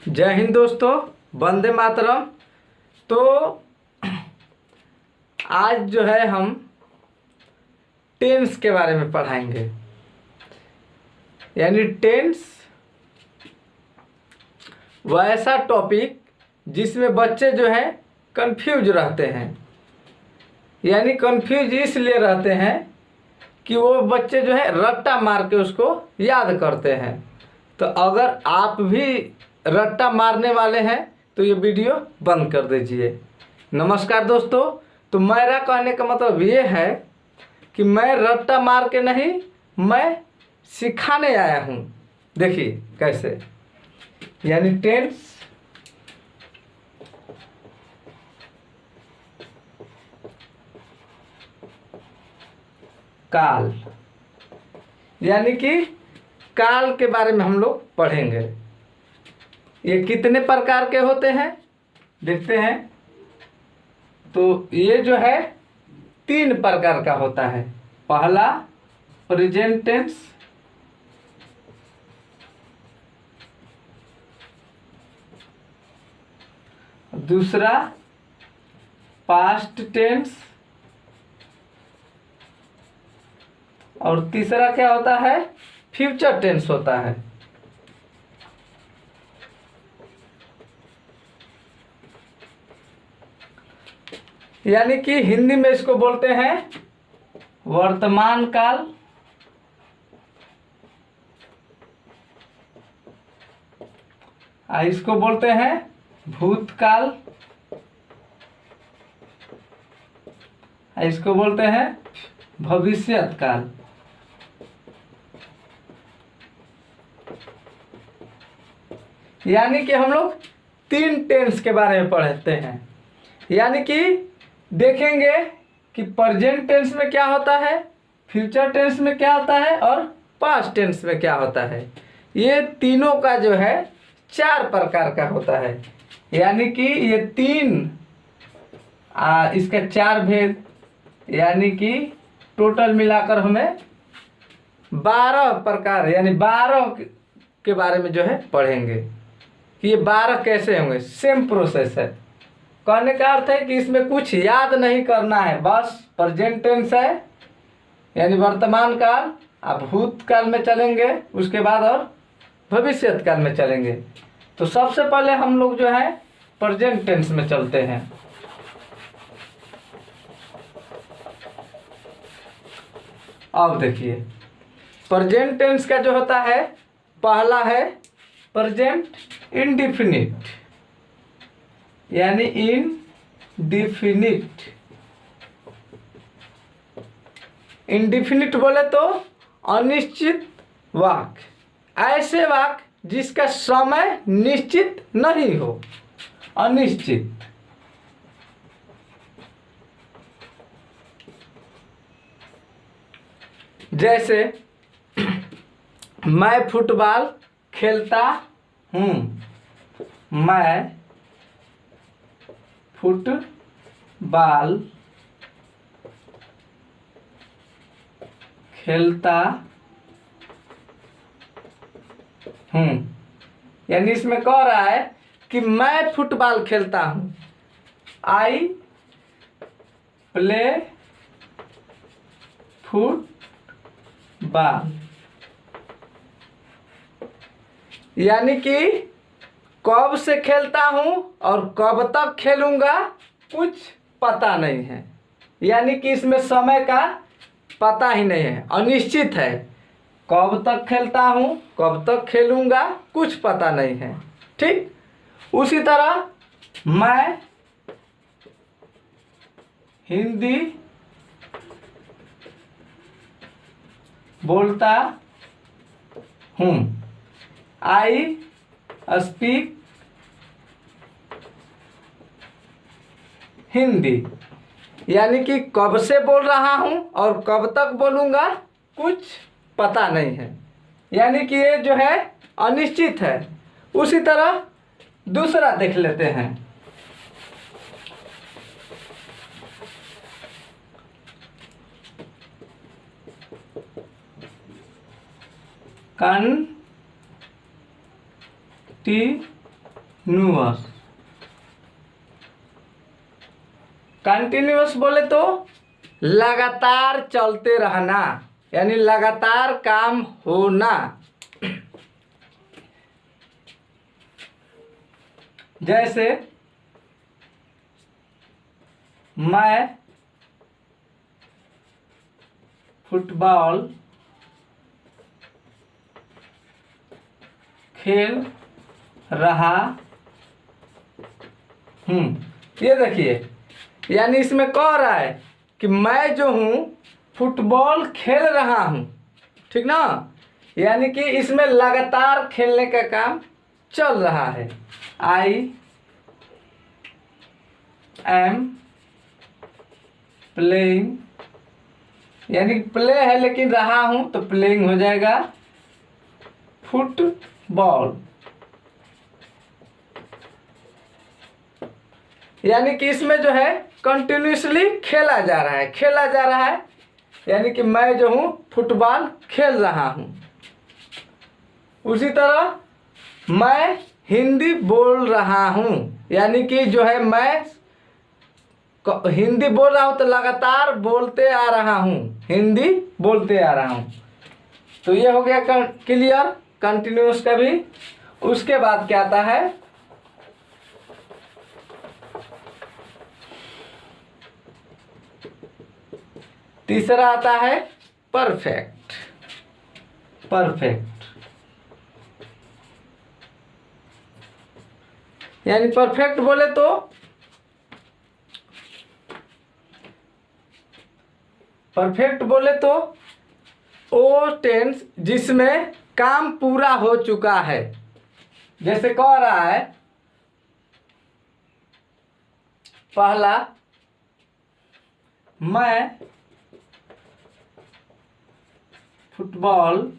जय हिंद दोस्तों, वंदे मातरम। तो आज जो है हम टेंस के बारे में पढ़ाएंगे। यानी टेंस वह ऐसा टॉपिक जिसमें बच्चे जो है कंफ्यूज रहते हैं। यानी कंफ्यूज इसलिए रहते हैं कि वो बच्चे जो है रट्टा मार के उसको याद करते हैं। तो अगर आप भी रट्टा मारने वाले हैं तो ये वीडियो बंद कर दीजिए। नमस्कार दोस्तों। तो मेरा कहने का मतलब ये है कि मैं रट्टा मार के नहीं, मैं सिखाने आया हूँ। देखिए कैसे। यानी टेंस काल, यानी कि काल के बारे में हम लोग पढ़ेंगे। ये कितने प्रकार के होते हैं देखते हैं। तो ये जो है 3 प्रकार का होता है। पहला प्रेजेंट टेंस, दूसरा पास्ट टेंस, और तीसरा क्या होता है, फ्यूचर टेंस होता है। यानी कि हिंदी में इसको बोलते हैं वर्तमान काल, इसको बोलते हैं भूतकाल, इसको बोलते हैं भविष्यत काल। यानी कि हम लोग 3 टेंस के बारे में पढ़ते हैं। यानी कि देखेंगे कि प्रेजेंट टेंस में क्या होता है, फ्यूचर टेंस में क्या होता है और पास्ट टेंस में क्या होता है। ये तीनों का जो है 4 प्रकार का होता है। यानी कि ये 3 इसका 4 भेद, यानी कि टोटल मिलाकर हमें 12 प्रकार यानी 12 के बारे में जो है पढ़ेंगे कि ये 12 कैसे होंगे। सेम प्रोसेस है। कहने का अर्थ है कि इसमें कुछ याद नहीं करना है, बस प्रेजेंट टेंस है यानी वर्तमान काल, अब भूतकाल में चलेंगे, उसके बाद और भविष्यत काल में चलेंगे। तो सबसे पहले हम लोग जो है प्रेजेंट टेंस में चलते हैं। अब देखिए प्रेजेंट टेंस का जो होता है, पहला है प्रेजेंट इंडेफिनिट, यानी इनडिफिनिट। इंडेफिनिट बोले तो अनिश्चित वाक्य, ऐसे वाक्य जिसका समय निश्चित नहीं हो, अनिश्चित। जैसे मैं फुटबॉल खेलता हूँ, मैं फुटबॉल खेलता हूँ। यानी इसमें कह रहा है कि मैं फुटबॉल खेलता हूँ, आई प्ले फुटबॉल। यानी कि कब से खेलता हूँ और कब तक खेलूँगा कुछ पता नहीं है। यानी कि इसमें समय का पता ही नहीं है, अनिश्चित है। कब तक खेलता हूँ, कब तक खेलूँगा कुछ पता नहीं है। ठीक उसी तरह मैं हिंदी बोलता हूँ, आई स्पीक हिंदी। यानी कि कब से बोल रहा हूँ और कब तक बोलूँगा कुछ पता नहीं है। यानी कि ये जो है अनिश्चित है। उसी तरह दूसरा देख लेते हैं। कंटिन्यूअस कंटिन्यूअस बोले तो लगातार चलते रहना, यानी लगातार काम होना। जैसे मैं फुटबॉल खेल रहा हूँ। ये देखिए, यानी इसमें कह रहा है कि मैं जो हूँ फुटबॉल खेल रहा हूँ, ठीक ना। यानी कि इसमें लगातार खेलने का काम चल रहा है। आई एम प्लेइंग, यानी प्ले है लेकिन रहा हूँ तो प्लेइंग हो जाएगा फुटबॉल। यानी कि इसमें जो है कंटिन्यूसली खेला जा रहा है, यानी कि मैं जो हूँ फुटबॉल खेल रहा हूँ। उसी तरह मैं हिंदी बोल रहा हूँ, यानी कि जो है मैं हिंदी बोल रहा हूँ तो लगातार बोलते आ रहा हूँ, हिंदी बोलते आ रहा हूँ। तो ये हो गया क्लियर कंटिन्यूस का भी। उसके बाद क्या आता है, तीसरा आता है परफेक्ट। यानी परफेक्ट बोले तो वो टेंस जिसमें काम पूरा हो चुका है। जैसे कह रहा है पहला, मैं फुटबॉल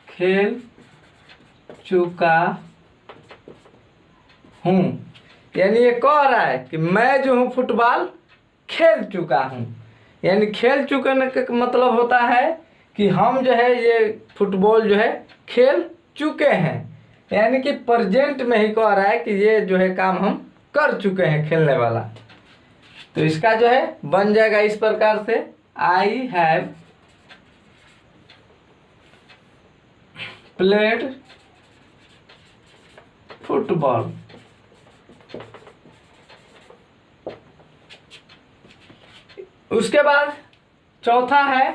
खेल चुका हूँ, यानी ये कह रहा है कि मैं जो हूँ फुटबॉल खेल चुका हूँ। यानी खेल चुके का मतलब होता है कि हम जो है ये फुटबॉल जो है खेल चुके हैं, यानी कि प्रेजेंट में ही कह रहा है कि ये जो है काम हम कर चुके हैं खेलने वाला। तो इसका जो है बन जाएगा इस प्रकार से, आई हैव प्लेड फुटबॉल। उसके बाद चौथा है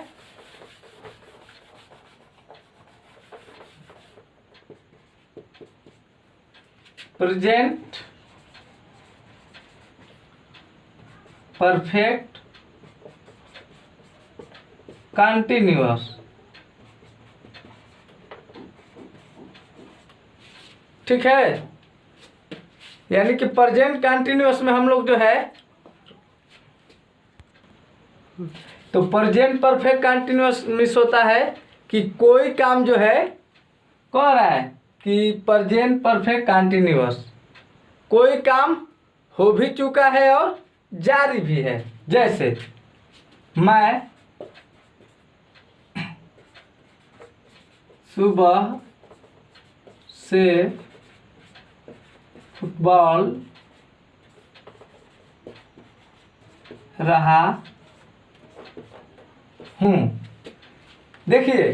प्रेजेंट परफेक्ट कंटिन्यूअस। ठीक है, यानी कि प्रेजेंट कंटिन्यूअस में हम लोग जो है तो प्रेजेंट परफेक्ट कंटिन्यूअस मिस होता है कि कोई काम जो है कह रहा है कि प्रेजेंट परफेक्ट कंटिन्यूअस कोई काम हो भी चुका है और जारी भी है। जैसे मैं सुबह से फुटबॉल रहा हूँ। देखिए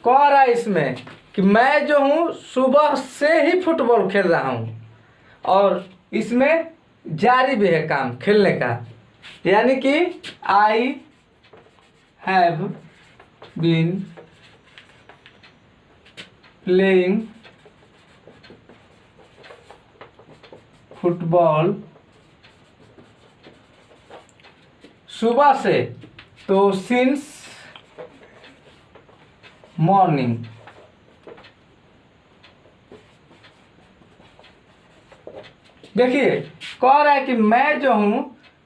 कह रहा है इसमें कि मैं जो हूँ सुबह से ही फुटबॉल खेल रहा हूँ और इसमें जारी भी है काम खेलने का, यानी कि I have been playing football सुबह से, तो सिंस मॉर्निंग। देखिए कह रहा है कि मैं जो हूं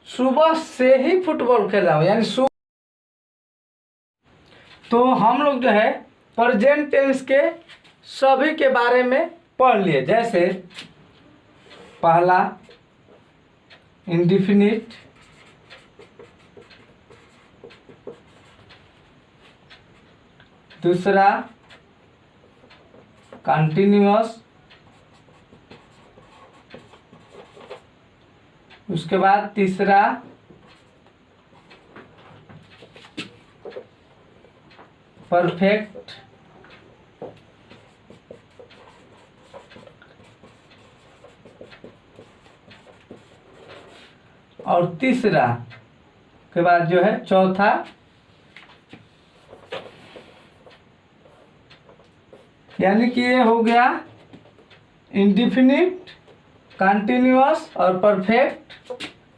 सुबह से ही फुटबॉल खेल रहा हूं, यानी तो हम लोग जो है प्रेजेंट टेंस के सभी के बारे में पढ़ लिए। जैसे पहला इंडेफिनिट, दूसरा कंटिन्यूअस, उसके बाद तीसरा परफेक्ट, और तीसरा के बाद जो है चौथा यानी कि ये हो गया इंडिफिनिट, कंटिन्यूअस और परफेक्ट,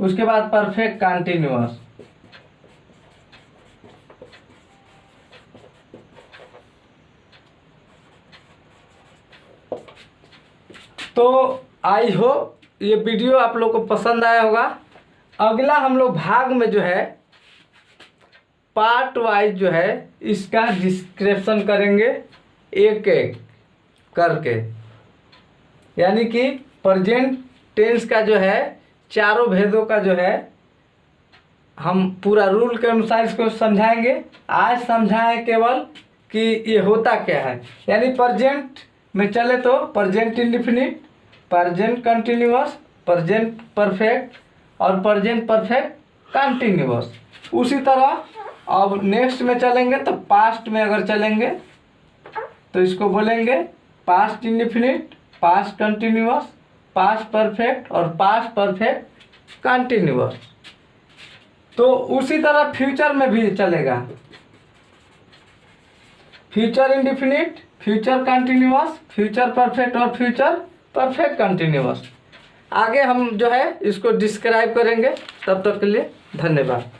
उसके बाद परफेक्ट कंटिन्यूअस। तो आई होप ये वीडियो आप लोग को पसंद आया होगा। अगला हम लोग भाग में जो है पार्ट वाइज जो है इसका डिस्क्रिप्शन करेंगे एक एक करके, यानी कि प्रेजेंट टेंस का जो है चारों भेदों का जो है हम पूरा रूल के अनुसार इसको समझाएंगे। आज समझाएं केवल कि ये होता क्या है, यानी प्रेजेंट में चले तो present indefinite, present continuous, present perfect और प्रेजेंट परफेक्ट कंटिन्यूअस। उसी तरह अब नेक्स्ट में चलेंगे तो पास्ट में अगर चलेंगे तो इसको बोलेंगे past indefinite, past continuous, past perfect और पास्ट परफेक्ट कंटिन्यूअस। तो उसी तरह फ्यूचर में भी चलेगा, future indefinite, future continuous, future perfect और फ्यूचर परफेक्ट कंटिन्यूअस। आगे हम जो है इसको डिस्क्राइब करेंगे। तब तक के लिए धन्यवाद।